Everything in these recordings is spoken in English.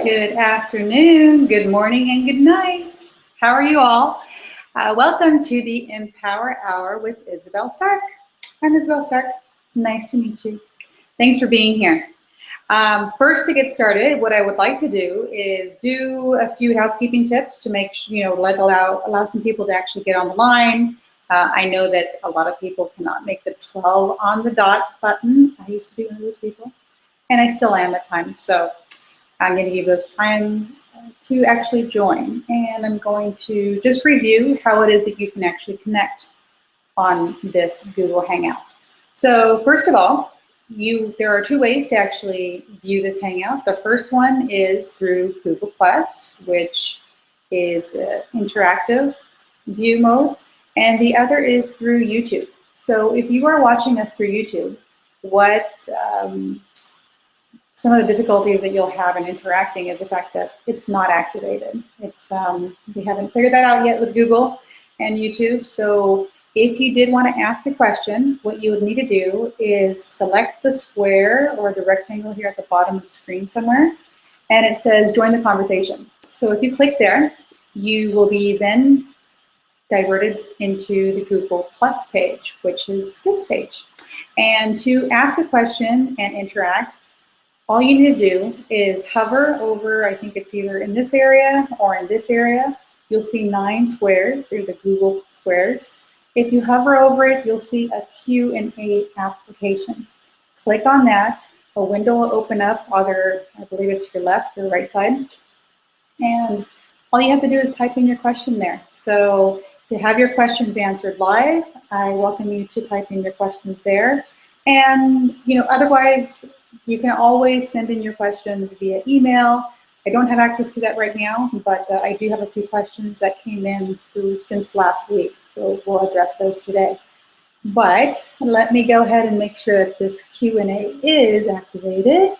Good afternoon, good morning, and good night. How are you all? Welcome to the Empower Hour with Isabel Starck. I'm Isabel Starck. Nice to meet you. Thanks for being here. First, to get started, what I would like to do is do a few housekeeping tips to make allow some people to actually get on the line. I know that a lot of people cannot make the 12 on the dot button. I used to be one of those people, and I still am at times. So I'm going to give those time to actually join, and I'm going to just review how it is that you can actually connect on this Google Hangout. So first of all, there are two ways to actually view this Hangout. The first one is through Google+, which is interactive view mode, and the other is through YouTube. So if you are watching us through YouTube, what some of the difficulties that you'll have in interacting is the fact that it's not activated. It's we haven't figured that out yet with Google and YouTube. So if you did want to ask a question, what you would need to do is select the square or the rectangle here at the bottom of the screen somewhere, and it says join the conversation. So if you click there, you will be then diverted into the Google Plus page, which is this page. And to ask a question and interact, all you need to do is hover over, I think it's either in this area or in this area. You'll see 9 squares. They're the Google squares. If you hover over it, you'll see a Q&A application. Click on that. A window will open up, either, I believe it's your left or right side. And all you have to do is type in your question there. So to have your questions answered live, I welcome you to type in your questions there. And otherwise, you can always send in your questions via email. I don't have access to that right now, but I do have a few questions that came in since last week, so we'll address those today. But let me go ahead and make sure that this Q&A is activated.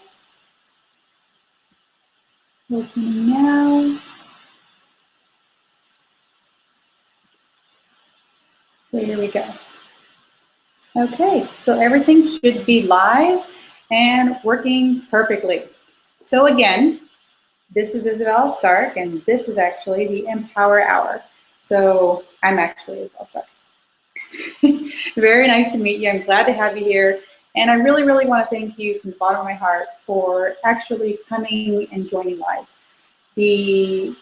Opening now. There we go. Okay, so everything should be live and working perfectly. So again, this is Isabel Starck, and this is actually the Empower Hour. So I'm actually Isabel Starck. Very nice to meet you. I'm glad to have you here. And I really, really want to thank you from the bottom of my heart for actually coming and joining live. The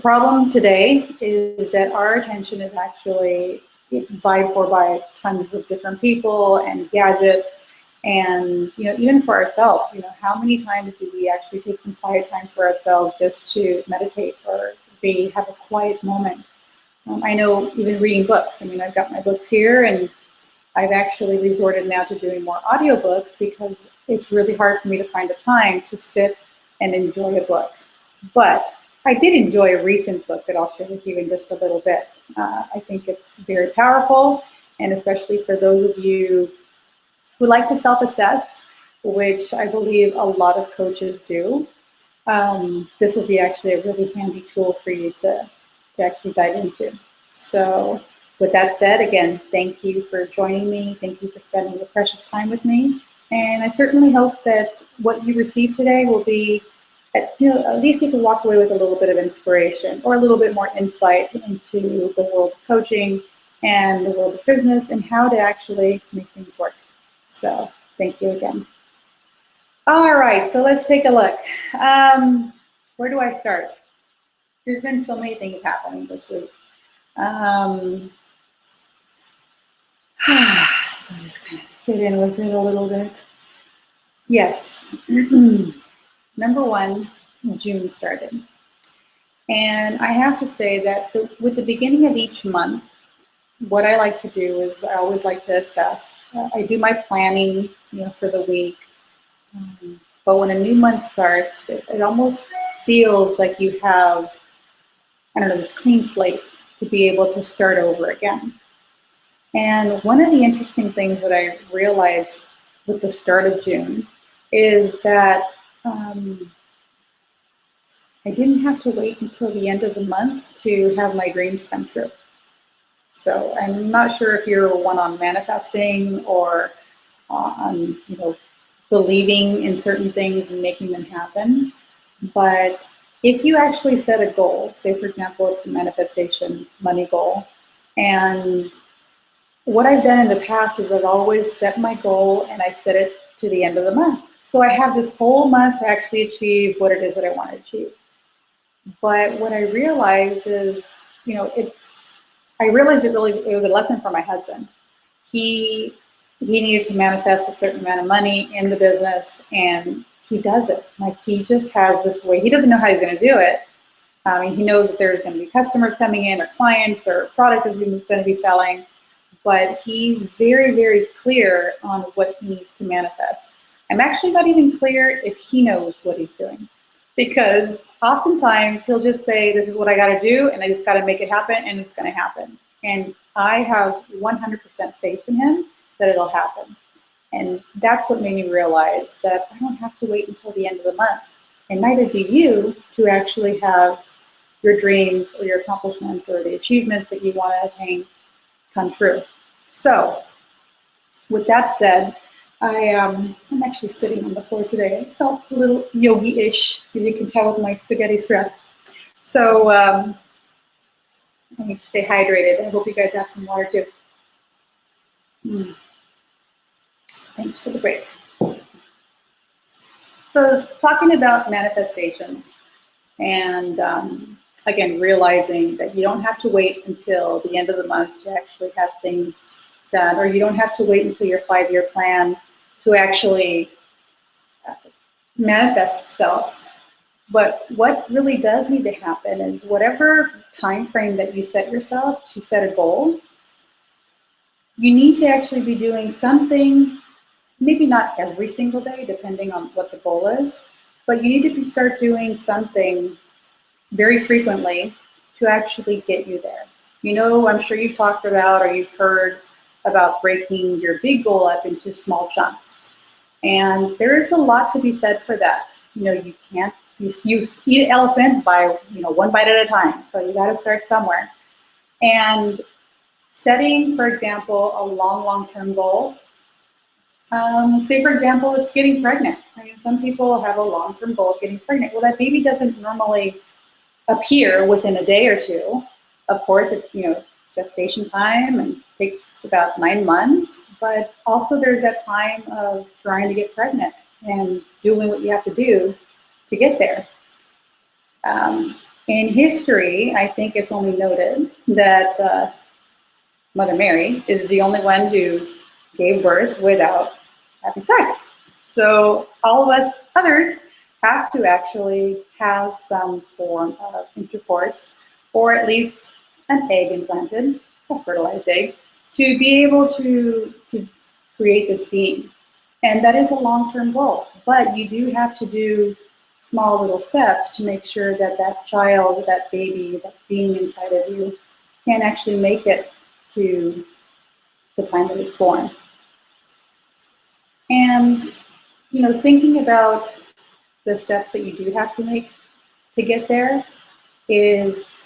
problem today is that our attention is actually vied for by tons of different people and gadgets. And even for ourselves, how many times do we actually take some quiet time for ourselves just to meditate or have a quiet moment? I know even reading books. I mean, I've got my books here, and I've actually resorted now to doing more audiobooks because it's really hard for me to find the time to sit and enjoy a book. But I did enjoy a recent book that I'll share with you in just a little bit. I think it's very powerful, and especially for those of you who like to self-assess, which I believe a lot of coaches do. This will be actually a really handy tool for you to actually dive into. So with that said, again, thank you for joining me. Thank you for spending the precious time with me. And I certainly hope that what you receive today will be, at least you can walk away with a little bit of inspiration or a little bit more insight into the world of coaching and the world of business and how to actually make things work. So thank you again. All right, so let's take a look. Where do I start? There's been so many things happening this week. So I'm just going to sit in with it a little bit. Yes. Number one, June started. And I have to say that with the beginning of each month, what I like to do is I always like to assess. I do my planning, for the week. But when a new month starts, it almost feels like you have, this clean slate to be able to start over again. And one of the interesting things that I realized with the start of June is that I didn't have to wait until the end of the month to have my dreams come true. So I'm not sure if you're one on manifesting or on, believing in certain things and making them happen. But if you actually set a goal, say for example, it's the manifestation money goal, and what I've done in the past is I've always set my goal and I set it to the end of the month. So I have this whole month to actually achieve what it is that I want to achieve. But what I realized is, I realized it was a lesson for my husband. He needed to manifest a certain amount of money in the business, and he does it. Like, he just has this way. He doesn't know how he's going to do it. He knows that there's going to be customers coming in, or clients, or product is going to be selling, but he's very, very clear on what he needs to manifest. I'm actually not even clear if he knows what he's doing, because oftentimes he'll just say, this is what I got to do, and I just got to make it happen, and it's going to happen. And I have 100% faith in him that it'll happen. And that's what made me realize that I don't have to wait until the end of the month, and neither do you, to actually have your dreams or your accomplishments or the achievements that you want to attain come true. So with that said, I'm actually sitting on the floor today. I felt a little yogi-ish, as you can tell with my spaghetti straps. So I need to stay hydrated. I hope you guys have some water too. Thanks for the break. So talking about manifestations, and again, realizing that you don't have to wait until the end of the month to actually have things done, or you don't have to wait until your 5-year plan to actually manifest itself. But what really does need to happen is whatever time frame that you set yourself to set a goal, you need to actually be doing something, maybe not every single day, depending on what the goal is, but you need to start doing something very frequently to actually get you there. I'm sure you've talked about, or you've heard about breaking your big goal up into small chunks. And there is a lot to be said for that. You can't, you eat an elephant by, one bite at a time. So you got to start somewhere. And setting, for example, a long-term goal, say for example, it's getting pregnant. Some people have a long-term goal of getting pregnant. Well, that baby doesn't normally appear within a day or two. Of course, gestation time, and takes about 9 months, but also there's that time of trying to get pregnant and doing what you have to do to get there. In history, I think it's only noted that Mother Mary is the only one who gave birth without having sex. So all of us others have to actually have some form of intercourse, or at least an egg implanted, a fertilized egg, to be able to create this being. And that is a long-term goal, but you do have to do small little steps to make sure that that child, that baby, that being inside of you can actually make it to the time that it's born. And, thinking about the steps that you do have to make to get there is,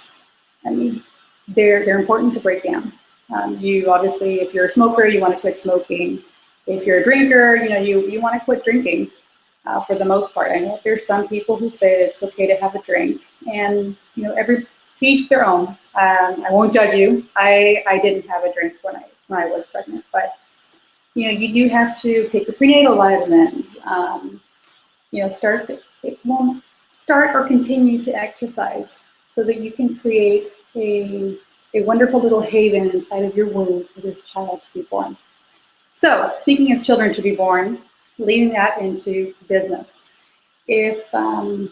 they're important to break down. You obviously, if you're a smoker, you want to quit smoking. If you're a drinker, you want to quit drinking for the most part. I know there's some people who say it's okay to have a drink, and every each their own. I won't judge you. I didn't have a drink when I was pregnant, but you do have to take the prenatal vitamins. Start or continue to exercise so that you can create a wonderful little haven inside of your womb for this child to be born. So, speaking of children to be born, leading that into business. If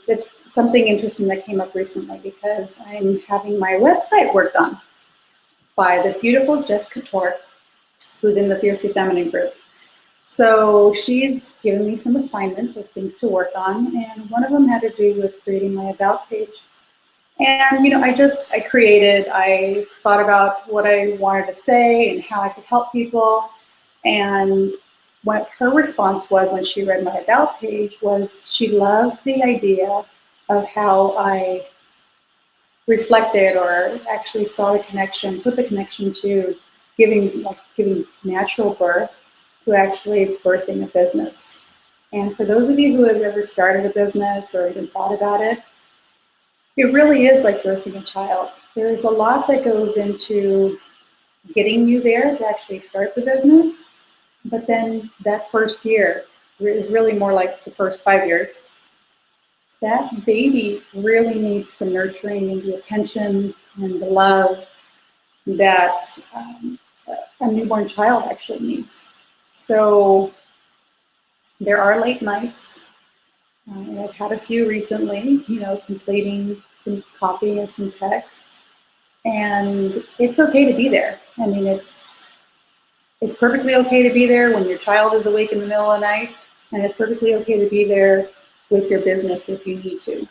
it's something interesting that came up recently, because I'm having my website worked on by the beautiful Jessica Tork, who's in the Fiercely Feminine group. So she's given me some assignments of things to work on, and one of them had to do with creating my About page. And I thought about what I wanted to say and how I could help people. And what her response was when she read my About page was she loved the idea of how I reflected, or actually saw the connection, put the connection to giving natural birth to actually birthing a business. And for those of you who have ever started a business or even thought about it, it really is like birthing a child. There's a lot that goes into getting you there to actually start the business, but then that first year is really more like the first 5 years. That baby really needs the nurturing and the attention and the love that a newborn child actually needs. So there are late nights. I've had a few recently, completing some copy and some text. And it's okay to be there. I mean, it's perfectly okay to be there when your child is awake in the middle of the night, and it's perfectly okay to be there with your business if you need to.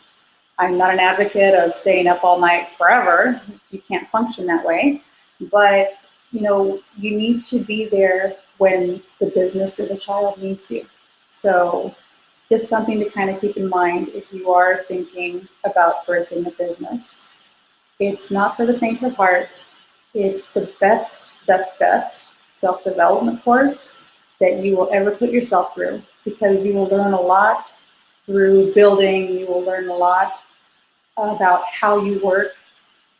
I'm not an advocate of staying up all night forever. You can't function that way. But, you need to be there when the business or the child needs you. So just something to kind of keep in mind if you are thinking about birthing a business. It's not for the faint of heart. It's the best self-development course that you will ever put yourself through, because you will learn a lot through building. You will learn a lot about how you work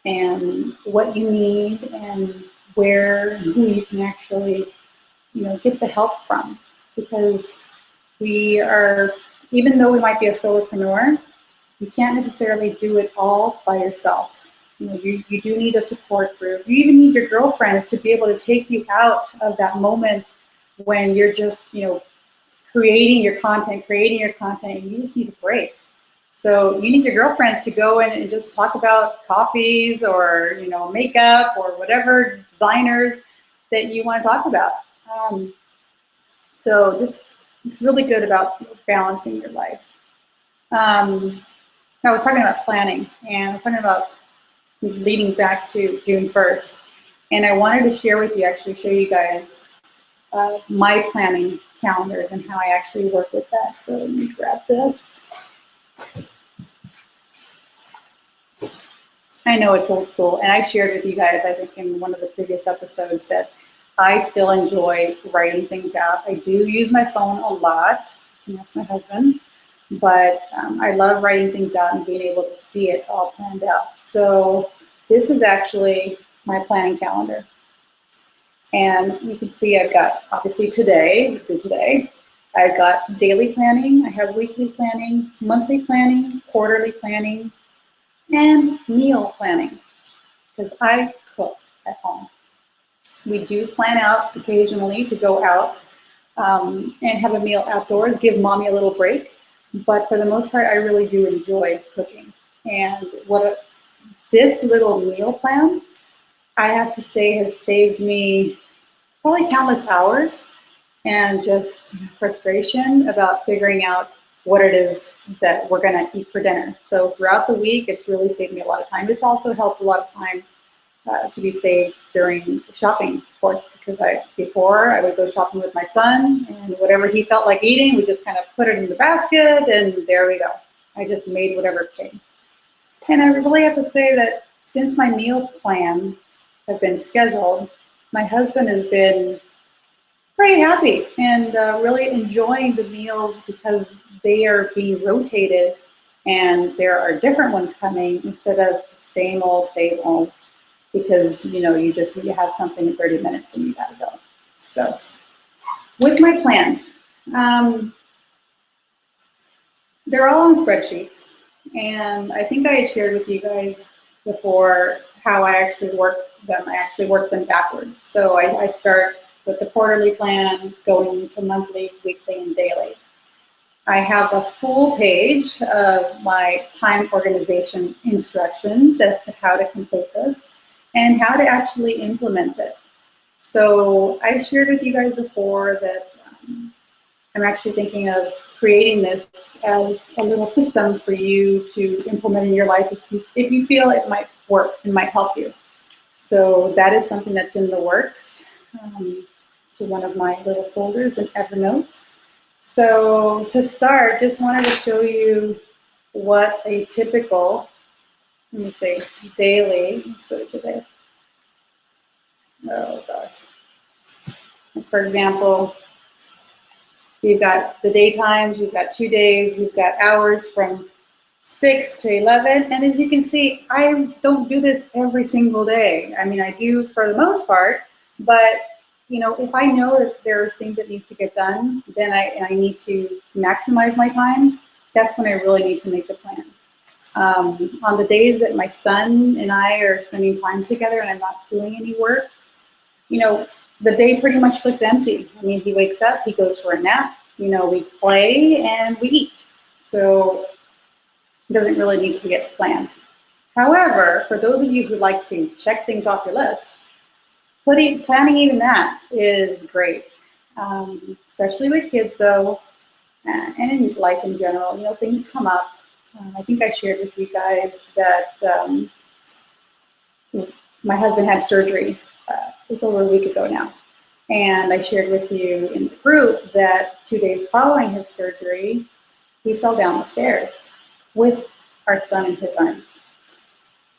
and what you need and where and who you can actually, get the help from. Because we are, even though we might be a solopreneur, you can't necessarily do it all by yourself. You do need a support group. You even need your girlfriends to be able to take you out of that moment when you're just, creating your content, and you just need a break. So you need your girlfriend to go in and just talk about coffees or, makeup or whatever designers that you want to talk about. So it's really good about balancing your life. I was talking about planning, and I was talking about leading back to June 1st. And I wanted to show you guys my planning calendars and how I actually work with that. So let me grab this. I know it's old school, and I shared with you guys, I think in one of the previous episodes, that I still enjoy writing things out. I do use my phone a lot, and that's my husband, but I love writing things out and being able to see it all planned out. So this is actually my planning calendar. And you can see I've got, obviously today, I've got daily planning, I have weekly planning, monthly planning, quarterly planning, and meal planning, because I cook at home. We do plan out occasionally to go out and have a meal outdoors, give mommy a little break. But for the most part, I really do enjoy cooking. And this little meal plan, I have to say, has saved me probably countless hours and just frustration about figuring out what it is that we're going to eat for dinner. So throughout the week, it's really saved me a lot of time. It's also helped a lot of time to be saved during shopping, of course, because before I would go shopping with my son, and whatever he felt like eating, we just kind of put it in the basket, and there we go. I just made whatever came. And I really have to say that since my meal plan have been scheduled, my husband has been pretty happy and really enjoying the meals, because they are being rotated and there are different ones coming instead of the same old, because you have something in 30 minutes and you gotta go. So with my plans, they're all on spreadsheets, and I think I had shared with you guys before how I actually work them. I actually work them backwards. So I start with the quarterly plan, going to monthly, weekly, and daily. I have a full page of my time organization instructions as to how to complete this and how to actually implement it. So I've shared with you guys before that I'm actually thinking of creating this as a little system for you to implement in your life if you feel it might work and might help you. So that is something that's in the works, to one of my little folders in Evernote. So to start, just wanted to show you what a typical, let me see, daily, let's go to today. Oh gosh. For example, We've got the daytimes, we've got 2 days, we've got hours from 6 to 11. And as you can see, I don't do this every single day. I mean, I do for the most part, but you know, if I know that there are things that needs to get done, then I need to maximize my time. That's when I really need to make the plan. On the days that my son and I are spending time together and I'm not doing any work, you know, the day pretty much looks empty. I mean, he wakes up, he goes for a nap, you know, we play and we eat. So it doesn't really need to get planned. However, for those of you who like to check things off your list, planning even that is great, especially with kids though, and in life in general. You know, things come up. I think I shared with you guys that my husband had surgery. It was over a week ago now. And I shared with you in the group that 2 days following his surgery, he fell down the stairs with our son in his arms.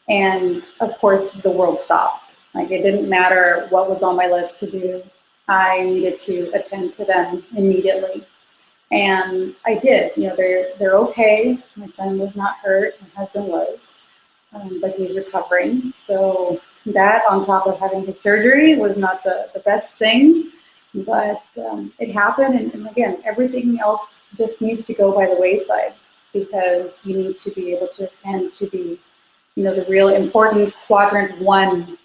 And of course, the world stopped. Like, it didn't matter what was on my list to do. I needed to attend to them immediately. And I did. You know, they're okay. My son was not hurt. My husband was, but he's recovering. So that, on top of having his surgery, was not the best thing. But it happened. And again, everything else just needs to go by the wayside, because you need to be able to attend to the, you know, the real important quadrant 1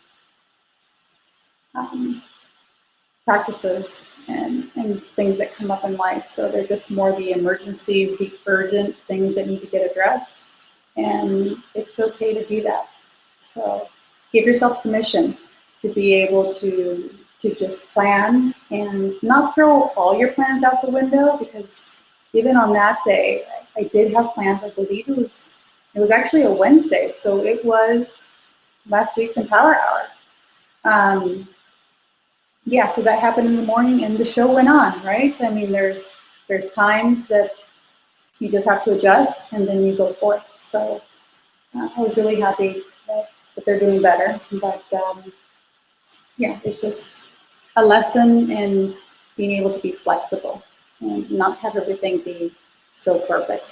practices and things that come up in life. So they're just more the emergencies, the urgent things that need to get addressed. And it's okay to do that. So give yourself permission to be able to just plan and not throw all your plans out the window, because even on that day, I did have plans. I believe it was actually a Wednesday, so it was last week's Empower Hour. Yeah, so that happened in the morning, and the show went on, right? I mean, there's times that you just have to adjust, and then you go forth. So I was really happy that they're doing better. But yeah, it's just a lesson in being able to be flexible and not have everything be so perfect.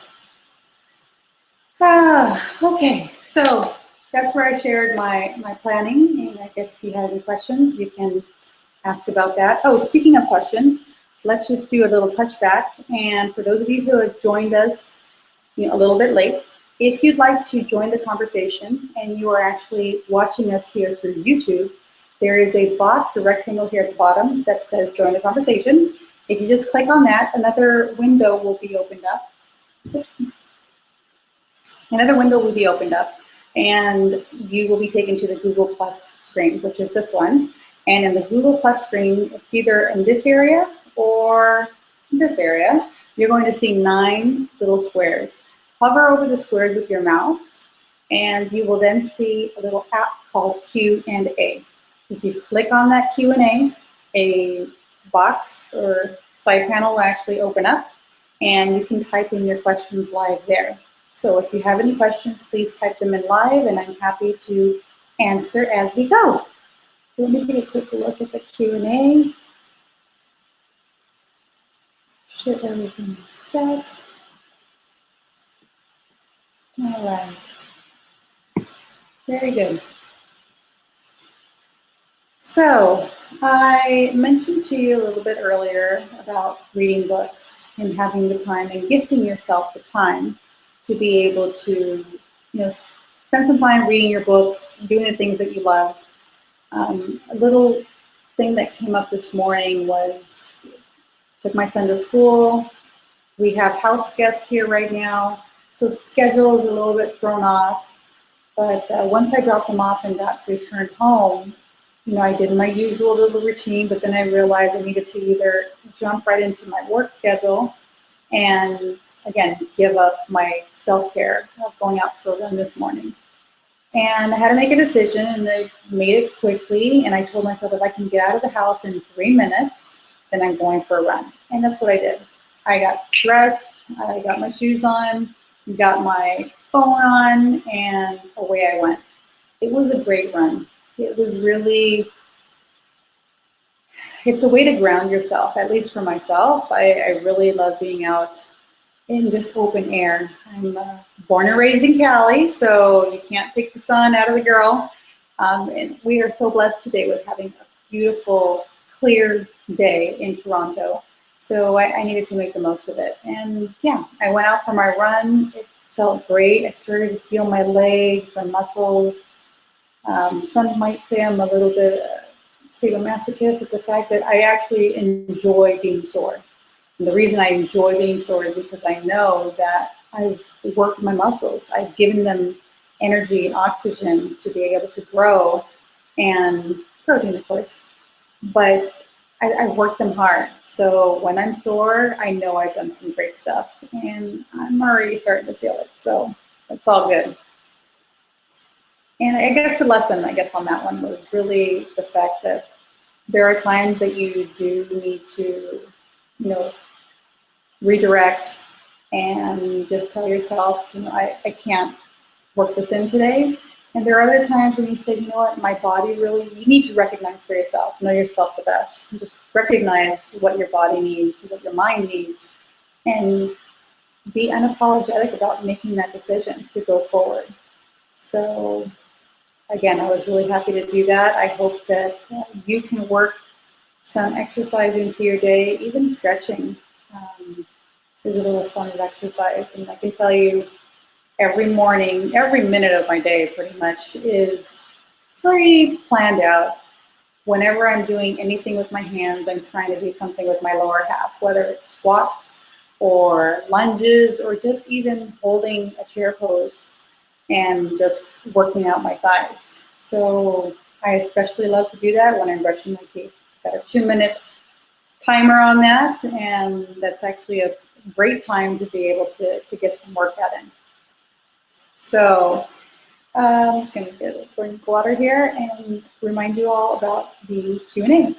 Okay, so that's where I shared my planning, and I guess if you have any questions, you can ask about that. Oh, speaking of questions, let's just do a little touchback. And for those of you who have joined us, you know, a little bit late, if you'd like to join the conversation and you are actually watching us here through YouTube, there is a box, a rectangle here at the bottom that says join the conversation. If you just click on that, another window will be opened up. Oops. Another window will be opened up, and you will be taken to the Google Plus screen, which is this one. And in the Google Plus screen, it's either in this area or this area. You're going to see 9 little squares. Hover over the squares with your mouse, and you will then see a little app called Q&A. If you click on that Q&A, a box or side panel will actually open up, and you can type in your questions live there. So if you have any questions, please type them in live, and I'm happy to answer as we go. So let me take a quick look at the Q&A. Sure everything is set. All right. Very good. So I mentioned to you a little bit earlier about reading books and having the time and gifting yourself the time to be able to, you know, spend some time reading your books, doing the things that you love. A little thing that came up this morning was, took my son to school. We have house guests here right now, so schedule is a little bit thrown off. But once I dropped them off and got returned home, you know, I did my usual little routine, but then I realized I needed to either jump right into my work schedule and, again, give up my self-care of going out for a run this morning. And I had to make a decision, and I made it quickly, and I told myself if I can get out of the house in 3 minutes, then I'm going for a run. And that's what I did. I got dressed, I got my shoes on, got my phone on, and away I went. It was a great run. It was really, it's a way to ground yourself, at least for myself. I really love being out in just open air. I'm born and raised in Cali, so you can't take the sun out of the girl. And we are so blessed today with having a beautiful, clear day in Toronto. So I needed to make the most of it. And yeah, I went out for my run. It felt great. I started to feel my legs, my muscles. Some might say I'm a little bit sadomasochist at the fact that I actually enjoy being sore. And the reason I enjoy being sore is because I know that I've worked my muscles. I've given them energy and oxygen to be able to grow, and protein, of course. But I've worked them hard. So when I'm sore, I know I've done some great stuff, and I'm already starting to feel it. So it's all good. And I guess the lesson, on that one was really the fact that there are times that you do need to, redirect and just tell yourself, I can't work this in today. And there are other times when you say, you know what, my body really, you need to recognize for yourself, know yourself the best. And just recognize what your body needs, what your mind needs, and be unapologetic about making that decision to go forward. So again, I was really happy to do that. I hope that you can work some exercise into your day, even stretching is a little form of exercise. And I can tell you, every morning, every minute of my day pretty much is pretty planned out. Whenever I'm doing anything with my hands, I'm trying to do something with my lower half, whether it's squats or lunges or just even holding a chair pose and just working out my thighs. So I especially love to do that when I'm brushing my teeth. I've got a 2-minute timer on that, and that's actually a great time to be able to get some workout in. So I'm going to get a drink of water here and remind you all about the Q&A.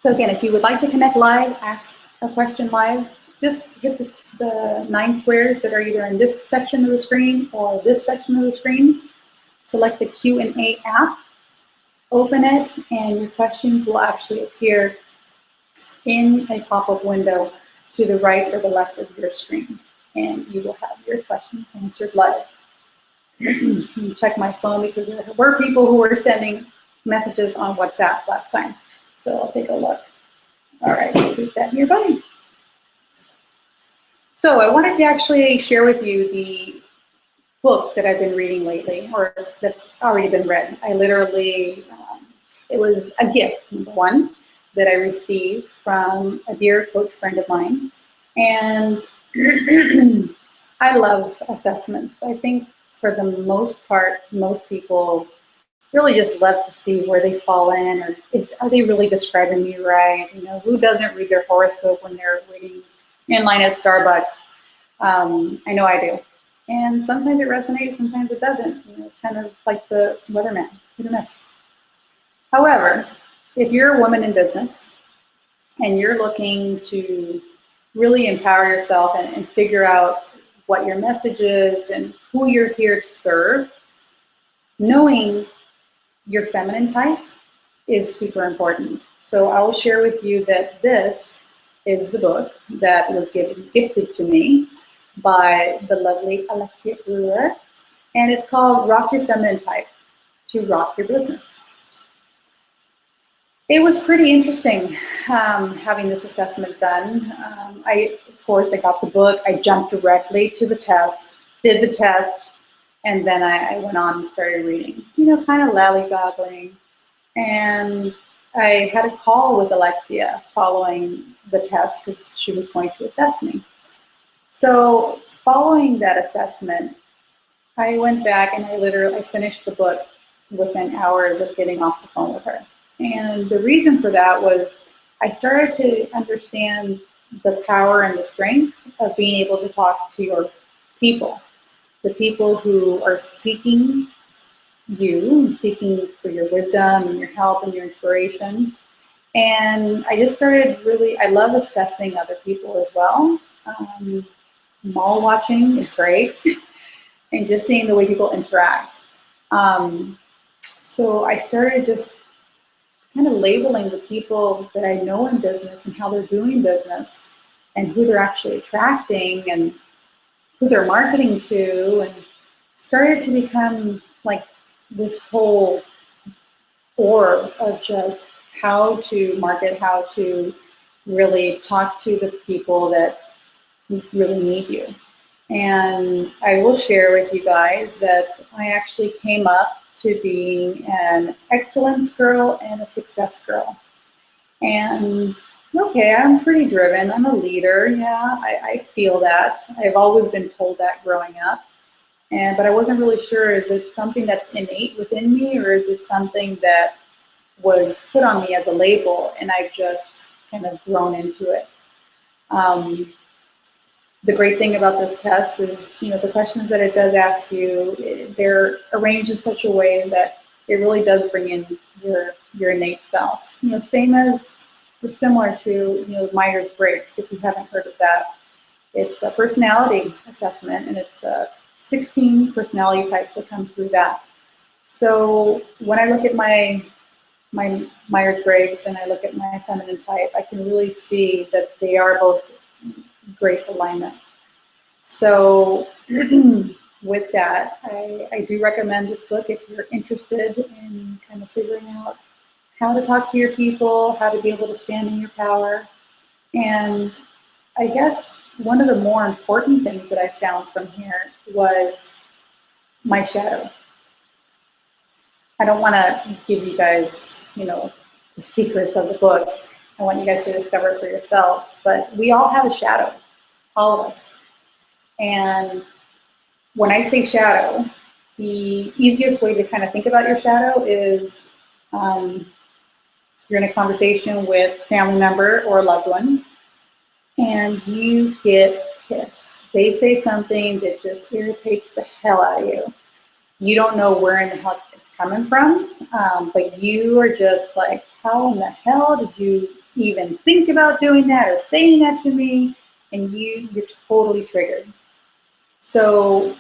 So again, if you would like to connect live, ask a question live, just hit the 9 squares that are either in this section of the screen or this section of the screen. Select the Q&A app, open it, and your questions will actually appear in a pop-up window to the right or the left of your screen, and you will have your questions answered live. Check my phone because there were people who were sending messages on WhatsApp last time, so I'll take a look. All right, keep that nearby. So I wanted to actually share with you the book that I've been reading lately, or that's already been read. I literally, it was a gift, number one, that I received from a dear coach friend of mine. And I love assessments. I think for the most part, most people really just love to see where they fall in, or are they really describing me right? Who doesn't read their horoscope when they're waiting in line at Starbucks? I know I do. And sometimes it resonates, sometimes it doesn't. It's kind of like the weatherman, hit or miss. However, if you're a woman in business and you're looking to really empower yourself and figure out what your message is and who you're here to serve, knowing your feminine type is super important. So I will share with you that this is the book that was gifted to me by the lovely Alexia Brewer, and it's called Rock Your Feminine Type to Rock Your Business. It was pretty interesting having this assessment done. Of course, I got the book. I jumped directly to the test, did the test, and then I went on and started reading, kind of lollygagging. And I had a call with Alexia following the test because she was going to assess me. So following that assessment, I went back and I finished the book within hours of getting off the phone with her. And the reason for that was I started to understand the power and the strength of being able to talk to your people, the people who are seeking you, seeking for your wisdom and your help and your inspiration. And I just started I love assessing other people as well. Mall watching is great, and just seeing the way people interact. So I started just kind of labeling the people that I know in business and how they're doing business and who they're actually attracting and who they're marketing to, and started to become like this whole orb of just how to market, how to really talk to the people that really need you. And I will share with you guys that I actually came up to being an excellence girl and a success girl. And okay, I'm pretty driven. I'm a leader. Yeah, I feel that. I've always been told that growing up. But I wasn't really sure, is it something that's innate within me, or is it something that was put on me as a label and I've just kind of grown into it? The great thing about this test is, the questions that it does ask you, they're arranged in such a way that it really does bring in your innate self. Similar to, Myers-Briggs, if you haven't heard of that. It's a personality assessment, and it's 16 personality types that come through that. So when I look at my Myers-Briggs and I look at my feminine type, I can really see that they are both great alignment. So with that, I do recommend this book if you're interested in kind of figuring out how to talk to your people, how to be able to stand in your power. And I guess one of the more important things that I found from here was my shadow. I don't want to give you guys, the secrets of the book. I want you guys to discover it for yourselves. But we all have a shadow, all of us. And when I say shadow, the easiest way to kind of think about your shadow is you're in a conversation with a family member or a loved one, and you get pissed. They say something that just irritates the hell out of you. You don't know where in the hell it's coming from, but you are just like, how in the hell did you even think about doing that or saying that to me? And you're totally triggered. So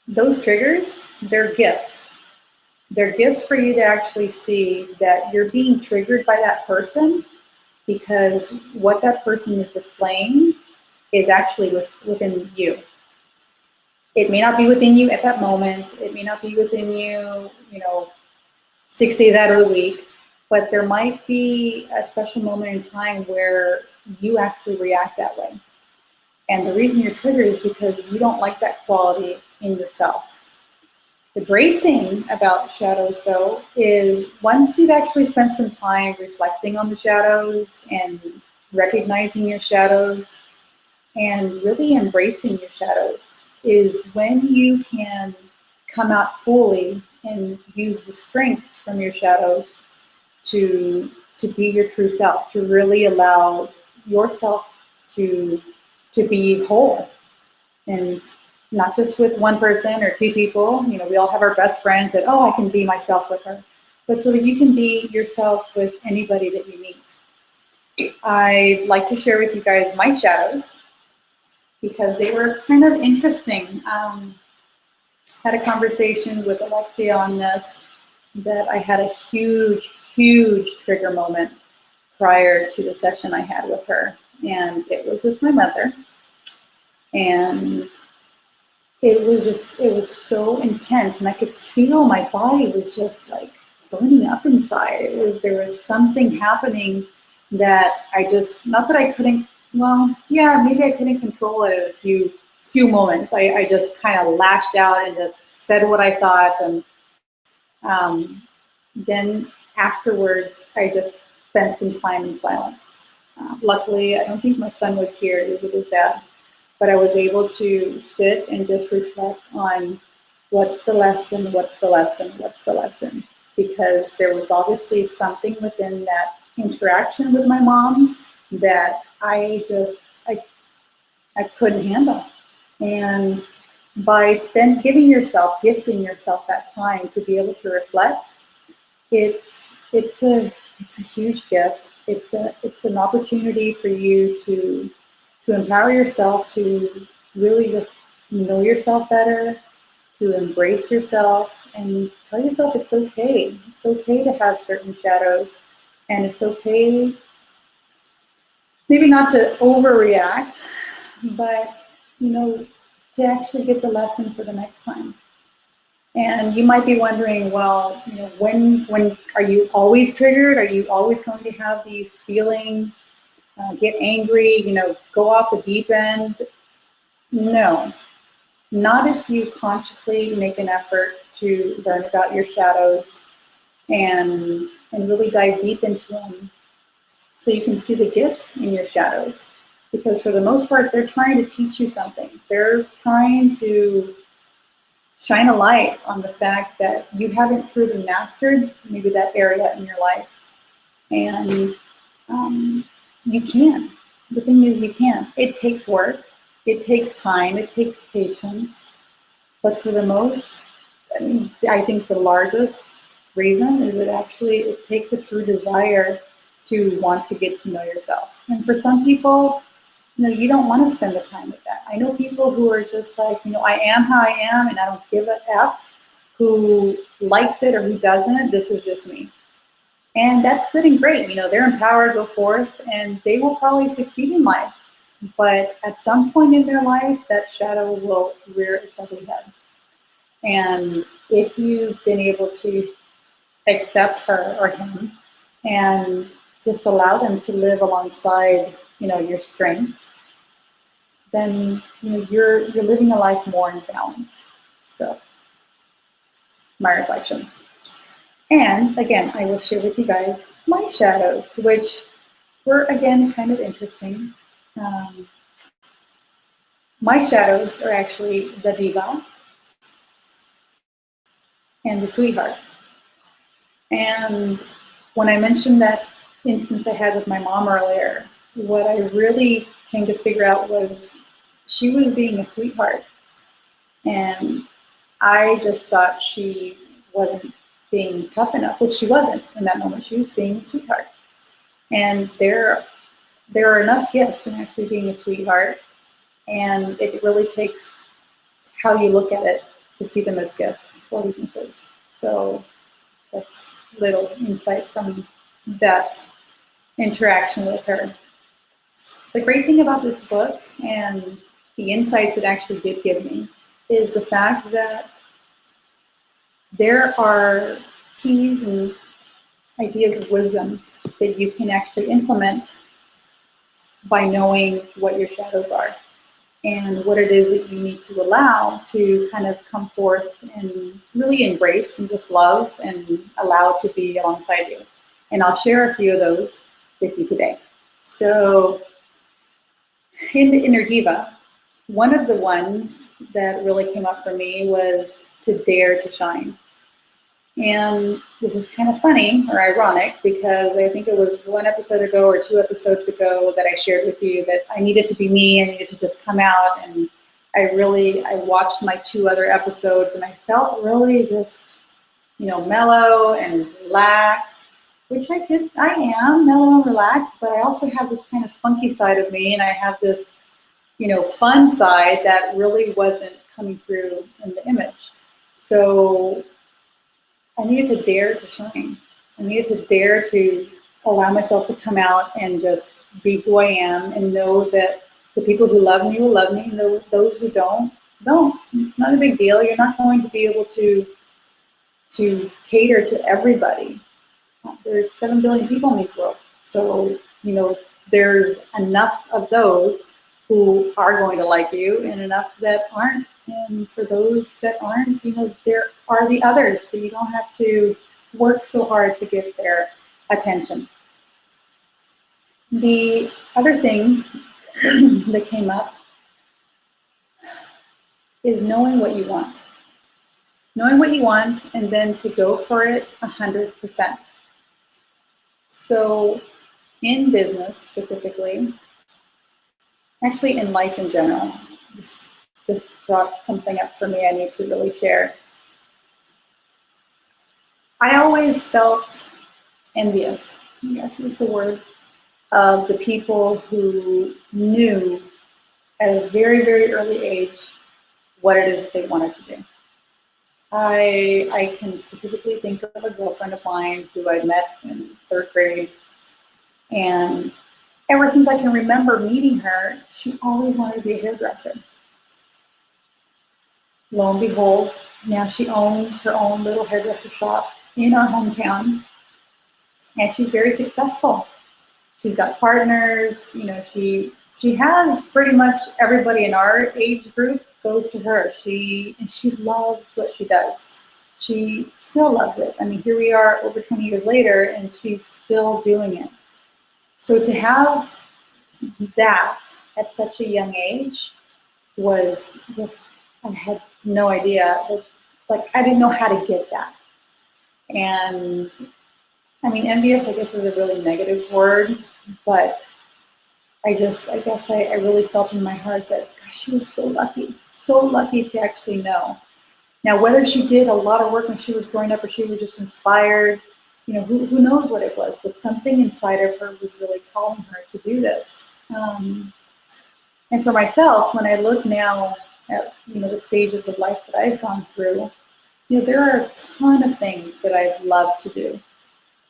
those triggers, they're gifts. They're gifts for you to actually see that you're being triggered by that person, because what that person is displaying is actually within you. It may not be within you at that moment. It may not be within you, 6 days out of the week, but there might be a special moment in time where you actually react that way. And the reason you're triggered is because you don't like that quality in yourself. The great thing about shadows, though, is once you've actually spent some time reflecting on the shadows and recognizing your shadows and really embracing your shadows, is when you can come out fully and use the strengths from your shadows to be your true self, to really allow yourself to be whole. And not just with one person or two people. We all have our best friends that, I can be myself with her. But so that you can be yourself with anybody that you meet. I'd like to share with you guys my shadows because they were kind of interesting. Had a conversation with Alexia on this, that I had a huge, huge trigger moment prior to the session I had with her. And it was with my mother. And it was so intense, and I could feel my body was just like burning up inside. There was something happening that I just, not that I couldn't, maybe I couldn't control it in a few moments. I just kind of lashed out and just said what I thought, and then afterwards I just spent some time in silence. Luckily, I don't think my son was here, he was with his dad. But I was able to sit and just reflect on what's the lesson, because there was obviously something within that interaction with my mom that I couldn't handle. And by gifting yourself that time to be able to reflect, it's a huge gift. It's an opportunity for you to empower yourself to really just know yourself better, to embrace yourself, and tell yourself it's okay. It's okay to have certain shadows, and it's okay maybe not to overreact, but to actually get the lesson for the next time. And you might be wondering, well, when are you always triggered? Are you always going to have these feelings, get angry, go off the deep end? No, not if you consciously make an effort to learn about your shadows and really dive deep into them so you can see the gifts in your shadows. Because for the most part, they're trying to teach you something. They're trying to shine a light on the fact that you haven't truly mastered maybe that area in your life. And you can. The thing is, you can. It takes work. It takes time. It takes patience. But for the most, I think the largest reason is that actually it takes a true desire to want to get to know yourself. And for some people, you don't want to spend the time with that. I know people who are just like, I am how I am and I don't give a F who likes it or who doesn't. This is just me. And that's good and great. They're empowered, go forth, and they will probably succeed in life. But at some point in their life, that shadow will rear its ugly head. And if you've been able to accept her or him and just allow them to live alongside, your strengths, then you're living a life more in balance. So, my reflection. And again, I will share with you guys my shadows, which were again kind of interesting. My shadows are actually the diva and the sweetheart. And when I mentioned that instance I had with my mom earlier, what I really came to figure out was she was being a sweetheart. And I just thought she wasn't being tough enough, which she wasn't in that moment. She was being a sweetheart. And there are enough gifts in actually being a sweetheart. And it really takes how you look at it to see them as gifts or weaknesses. So that's little insight from that interaction with her. The great thing about this book and the insights it actually did give me is the fact that there are keys and ideas of wisdom that you can actually implement by knowing what your shadows are and what it is that you need to allow to kind of come forth and really embrace and just love and allow to be alongside you. And I'll share a few of those with you today. So in the inner diva, one of the ones that really came up for me was to dare to shine. And this is kind of funny or ironic because I think it was one episode ago or 2 episodes ago that I shared with you that I needed to be me, I needed to just come out. And I watched my 2 other episodes and I felt really just, mellow and relaxed, which I am mellow and relaxed, but I also have this kind of spunky side of me and I have this, fun side that really wasn't coming through in the image. So I needed to dare to shine. I needed to dare to allow myself to come out and just be who I am and know that the people who love me will love me and those who don't. It's not a big deal. You're not going to be able to cater to everybody. There's 7 billion people in this world. So, there's enough of those who are going to like you and enough that aren't. And for those that aren't, there are the others, so you don't have to work so hard to get their attention. The other thing that came up is knowing what you want. Knowing what you want and then to go for it 100%. So in business specifically, actually in life in general, this brought something up for me I need to really share. I always felt envious, I guess is the word, of the people who knew at a very, very early age what it is they wanted to do. I can specifically think of a girlfriend of mine who I met in 3rd grade, and ever since I can remember meeting her, she always wanted to be a hairdresser. Lo and behold, now she owns her own little hairdresser shop in our hometown, and she's very successful. She's got partners, she has pretty much everybody in our age group goes to her. She loves what she does. She still loves it. I mean, here we are over 20 years later, and she's still doing it. So to have that at such a young age was just, I had no idea. Like, I didn't know how to get that. And I mean, envious, I guess, is a really negative word, but I guess I really felt in my heart that, gosh, she was so lucky to actually know. Now, whether she did a lot of work when she was growing up or she was just inspired, who knows what it was, but something inside of her was really calling her to do this. And for myself, when I look now at, the stages of life that I've gone through, there are a ton of things that I've loved to do.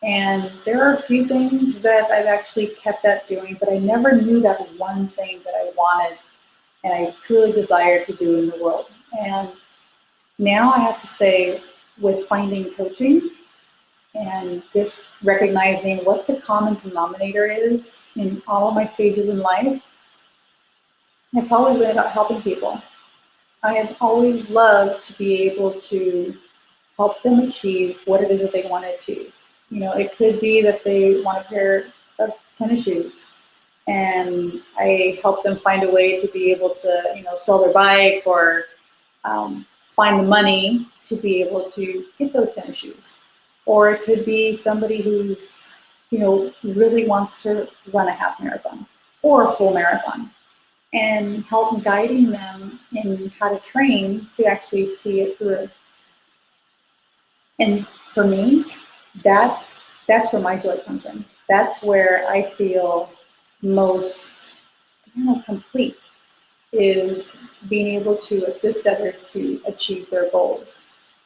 And there are a few things that I've actually kept at doing, but I never knew that one thing that I wanted and I truly desired to do in the world. And now I have to say, with finding coaching and just recognizing what the common denominator is in all of my stages in life, it's always been about helping people. I have always loved to be able to help them achieve what it is that they want to achieve. It could be that they want a pair of tennis shoes, and I help them find a way to be able to, sell their bike or find the money to be able to get those tennis shoes. Or it could be somebody who's, really wants to run a half marathon or a full marathon, and help guiding them in how to train to actually see it through. And for me, that's where my joy comes in. That's where I feel most complete, is being able to assist others to achieve their goals.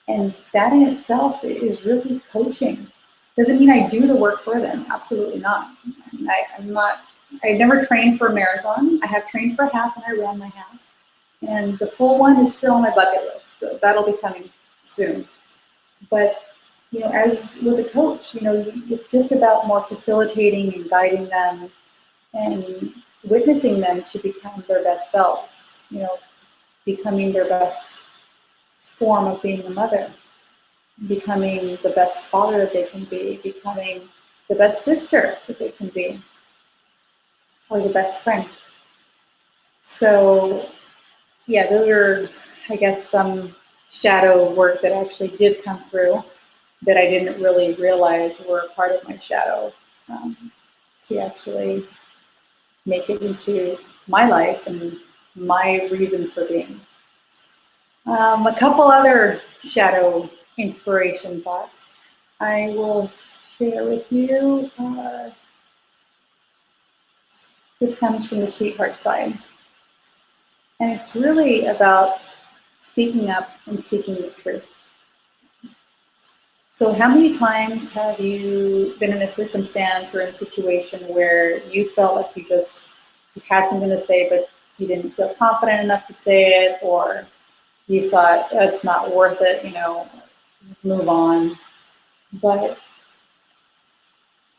And that in itself is really coaching. Doesn't mean I do the work for them. Absolutely not. I mean, I've never trained for a marathon. I have trained for a half, and I ran my half. And the full one is still on my bucket list. So that'll be coming soon. But as with a coach, it's just about more facilitating and guiding them and witnessing them to become their best selves, becoming their best form of being a mother, becoming the best father that they can be, becoming the best sister that they can be, or the best friend. So, yeah, those are, I guess, some shadow work that actually did come through that I didn't really realize were a part of my shadow, to actually make it into my life and my reason for being. A couple other shadow inspiration thoughts I will share with you. This comes from the sweetheart side. And it's really about speaking up and speaking the truth. So how many times have you been in a circumstance or in a situation where you felt like you had something to say, but you didn't feel confident enough to say it, or you thought, oh, it's not worth it, move on. But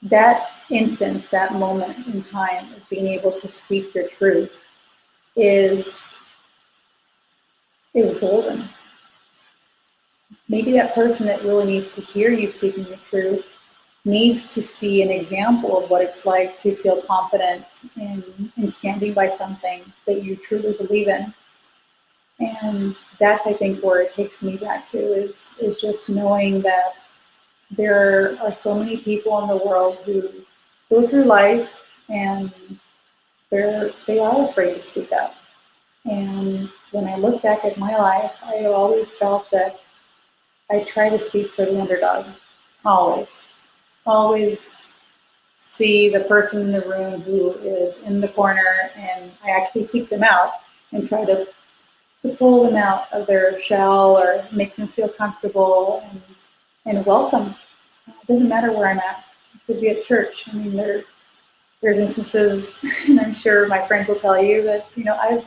that instance, that moment in time of being able to speak your truth is golden. Maybe that person that really needs to hear you speaking the truth needs to see an example of what it's like to feel confident in standing by something that you truly believe in. And that's, I think, where it takes me back to, is just knowing that there are so many people in the world who go through life and they are afraid to speak up. And when I look back at my life, I always felt that I try to speak for the underdog, always. Always see the person in the room who is in the corner, and I actually seek them out and try to to pull them out of their shell or make them feel comfortable and welcome. It doesn't matter where I'm at. It could be at church. I mean, there's instances, and I'm sure my friends will tell you that, I've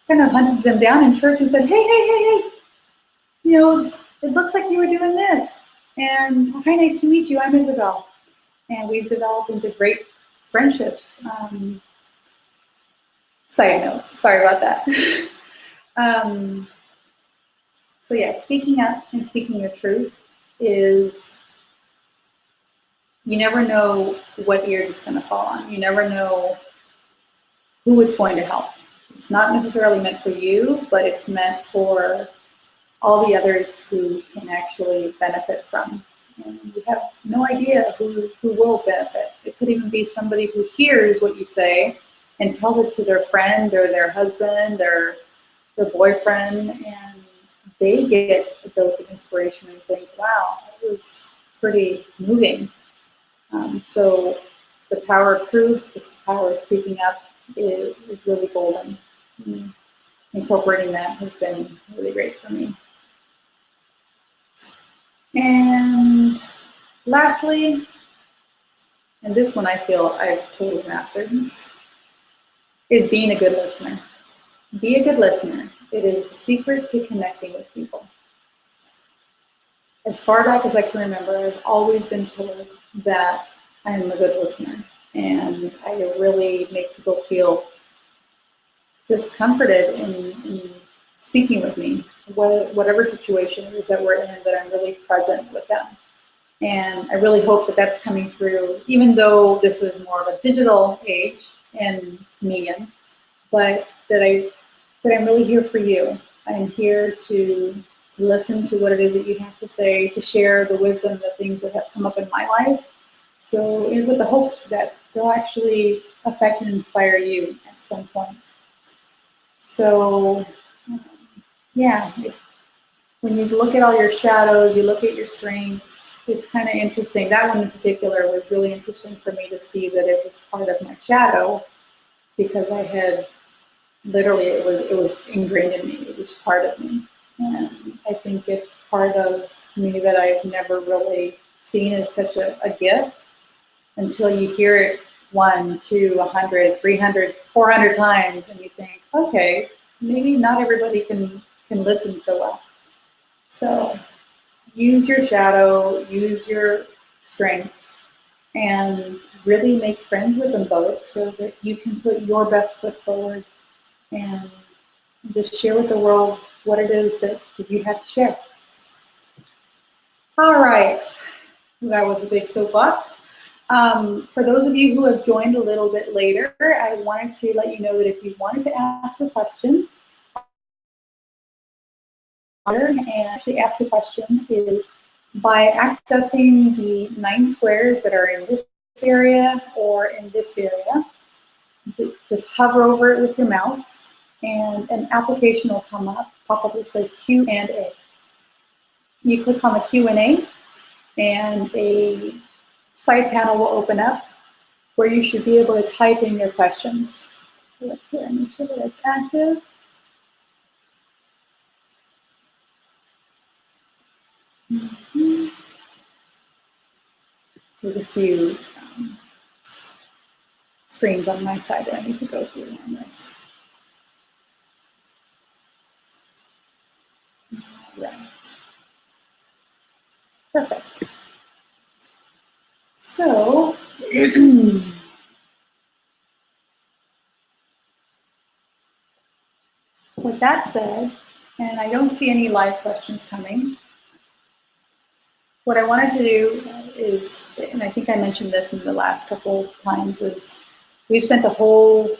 kind of hunted them down in church and said, hey, it looks like you were doing this. And hi, nice to meet you. I'm Isabel. And we've developed into great friendships. Side note, sorry about that. So yeah, speaking up and speaking your truth is, you never know what ears it's going to fall on. You never know who it's going to help. It's not necessarily meant for you, but it's meant for all the others who can actually benefit from. And you have no idea who will benefit. It could even be somebody who hears what you say and tells it to their friend or their husband or their boyfriend, and they get a dose of inspiration and think, wow, that was pretty moving. So the power of truth, the power of speaking up is really golden. Incorporating that has been really great for me. And lastly, and this one I feel I've totally mastered, is being a good listener. Be a good listener. It is the secret to connecting with people. As far back as I can remember, I've always been told that I am a good listener, and I really make people feel just comforted in speaking with me, whatever situation it is that we're in, that I'm really present with them. And I really hope that that's coming through, even though this is more of a digital age and medium, but that I'm really here for you. I'm here to listen to what it is that you have to say, to share the wisdom, the things that have come up in my life. So with the hopes that they'll actually affect and inspire you at some point. So yeah, when you look at all your shadows, you look at your strengths, it's kind of interesting. That one in particular was really interesting for me to see that it was part of my shadow, because I had literally, it was ingrained in me. It was part of me. And I think it's part of me that I've never really seen as such a gift until you hear it 1, 2, 100, 300, 400 times, and you think, okay, maybe not everybody can listen so well. So use your shadow, use your strengths, and really make friends with them both so that you can put your best foot forward and just share with the world what it is that you have to share. All right, that was a big soapbox. For those of you who have joined a little bit later, I wanted to let you know that if you wanted to ask a question, and actually ask a question is by accessing the 9 squares that are in this area or in this area. Just hover over it with your mouse, and an application will pop up that says Q&A. You click on the Q&A, and a side panel will open up where you should be able to type in your questions. Look here, make sure that it's active. There's a few screens on my side that I need to go through on this. All right. Perfect. So, with that said, and I don't see any live questions coming, what I wanted to do is, and I think I mentioned this in the last couple of times, is we spent the whole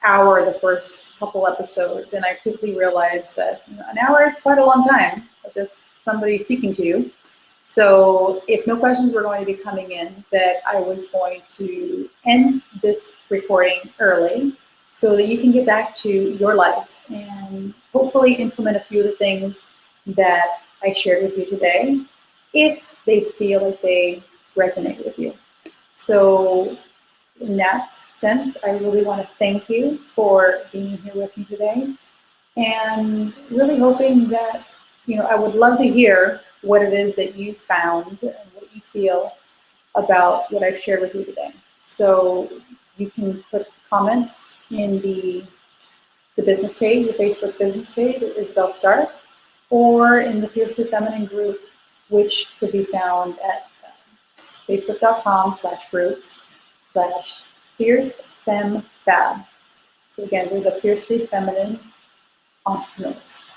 hour the first couple episodes, and I quickly realized that an hour is quite a long time of just somebody speaking to you. So if no questions were going to be coming in, that I was going to end this recording early so that you can get back to your life and hopefully implement a few of the things that I shared with you today, if they feel like they resonate with you. So in that sense, I really want to thank you for being here with me today. and really hoping that, I would love to hear what it is that you found and what you feel about what I've shared with you today. So you can put comments in the business page, the Facebook business page, Isabel Starck, or in the Fiercely Feminine group, which could be found at facebook.com/groups/fiercefemfab. So again, we're the Fiercely Feminine Entrepreneurs.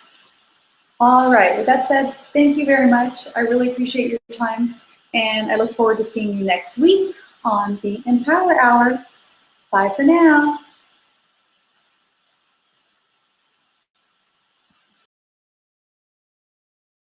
All right, with that said, thank you very much. I really appreciate your time, and I look forward to seeing you next week on the Empower Hour. Bye for now.